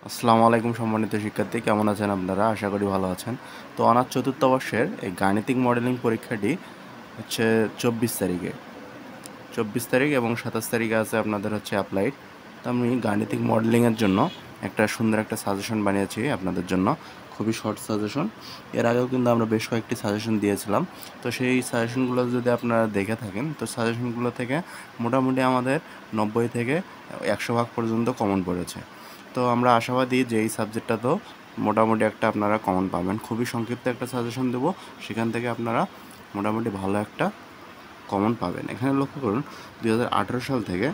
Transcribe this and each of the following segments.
আসসালামু আলাইকুম সম্মানিত শিক্ষার্থী, কেমন আছেন আপনারা? আশা করি ভালো আছেন। তো অনার্স চতুর্থ বর্ষের এই গাণিতিক মডেলিং পরীক্ষাটি হচ্ছে 24 তারিখ এবং 27 তারিখে আছে আপনাদের হচ্ছে অ্যাপ্লাইড। তো আমি গাণিতিক মডেলিংয়ের জন্য একটা সুন্দর একটা সাজেশন বানিয়েছি আপনাদের জন্য, খুবই শর্ট সাজেশন। এর আগেও কিন্তু আমরা বেশ কয়েকটি সাজেশন দিয়েছিলাম। তো সেই সাজেশনগুলো যদি আপনারা দেখে থাকেন, তো সাজেশনগুলো থেকে মোটামুটি আমাদের 90 থেকে 100 ভাগ পর্যন্ত কমন পড়েছে। তো আমরা আশাবাদী যে এই সাবজেক্টটাতেও মোটামুটি একটা আপনারা কমন পাবেন। খুবই সংক্ষিপ্ত একটা সাজেশন দেবো, সেখান থেকে আপনারা মোটামুটি ভালো একটা কমন পাবেন। এখানে লক্ষ্য করুন, 2018 সাল থেকে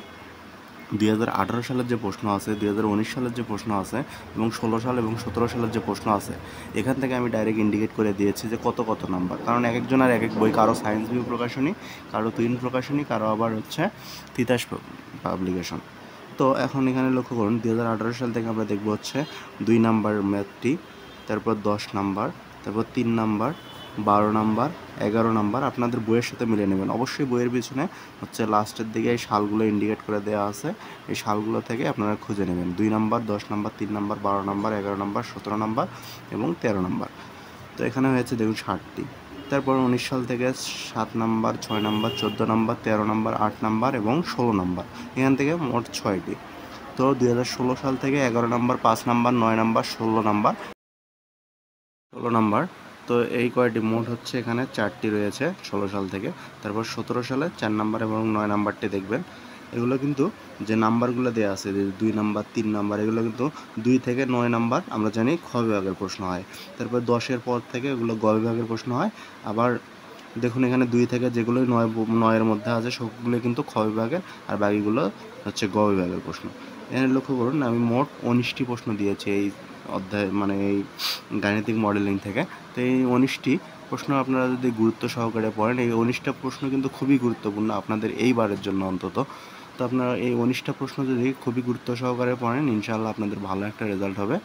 2018 সালের যে প্রশ্ন আছে, 2019 সালের যে প্রশ্ন আছে এবং 16 সাল এবং 17 সালের যে প্রশ্ন আছে, এখান থেকে আমি ডাইরেক্ট ইন্ডিকেট করে দিয়েছি যে কত কত নাম্বার। কারণ এক একজনের এক এক বই, কারো সায়েন্স ভিউ প্রকাশনী, কারো তুহিন প্রকাশনী, কারো আবার হচ্ছে তিতাস পাবলিকেশন। তো এখন এখানে লক্ষ্য করুন, 2018 সাল থেকে আমরা দেখব হচ্ছে 2 নাম্বার ম্যাথটি, তারপর 10 নাম্বার, তারপর 3 নাম্বার, 12 নাম্বার, 11 নাম্বার। আপনাদের বইয়ের সাথে মিলিয়ে নেবেন। অবশ্যই বইয়ের পিছনে হচ্ছে লাস্টের দিকে এই সালগুলো ইন্ডিকেট করে দেওয়া আছে, এই সালগুলো থেকে আপনারা খুঁজে নেবেন। 2 number, 10 number, 3 number, 12 number, 11 number, 17 number এবং 13 নাম্বার। তো এখানে হয়েছে দেখুন 60টি। তারপর 19 সাল থেকে 7 number, 6 number, 14 number, 13 number, 8 number এবং 16 নাম্বার। এখান থেকে মোট 6টি। তো 2016 সাল থেকে 11 নাম্বার, 5 নাম্বার, 9 নাম্বার, 16 নাম্বার। তো এই কয়টি মোট হচ্ছে এখানে 4টি রয়েছে 16 সাল থেকে। তারপর 17 সালে 4 নাম্বার এবং 9 নাম্বারটি দেখবেন। এগুলো কিন্তু যে নাম্বারগুলো দেওয়া আছে, যে 2 নাম্বার, 3 নাম্বার, এগুলো কিন্তু 2 থেকে 9 নাম্বার আমরা জানি খ বিভাগের প্রশ্ন হয়। তারপর 10-এর পর থেকে এগুলো গ বিভাগের প্রশ্ন হয়। আবার দেখুন এখানে 2 থেকে যেগুলো 9-এর মধ্যে আছে সবগুলো কিন্তু খ বিভাগের, আর বাকিগুলো হচ্ছে গ বিভাগের প্রশ্ন। এখানে লক্ষ্য করুন, আমি মোট 19টি প্রশ্ন দিয়েছি এই অধ্যায়, মানে এই গাণিতিক মডেলিং থেকে। তো এই 19টি প্রশ্ন আপনারা যদি গুরুত্ব সহকারে পড়েন, এই 19টা প্রশ্ন কিন্তু খুবই গুরুত্বপূর্ণ আপনাদের এইবারের জন্য অন্তত। তো আপনারা এই 19টা প্রশ্ন যদি খুবই গুরুত্ব সহকারে পড়েন, ইনশাআল্লাহ আপনাদের ভালো একটা রেজাল্ট হবে।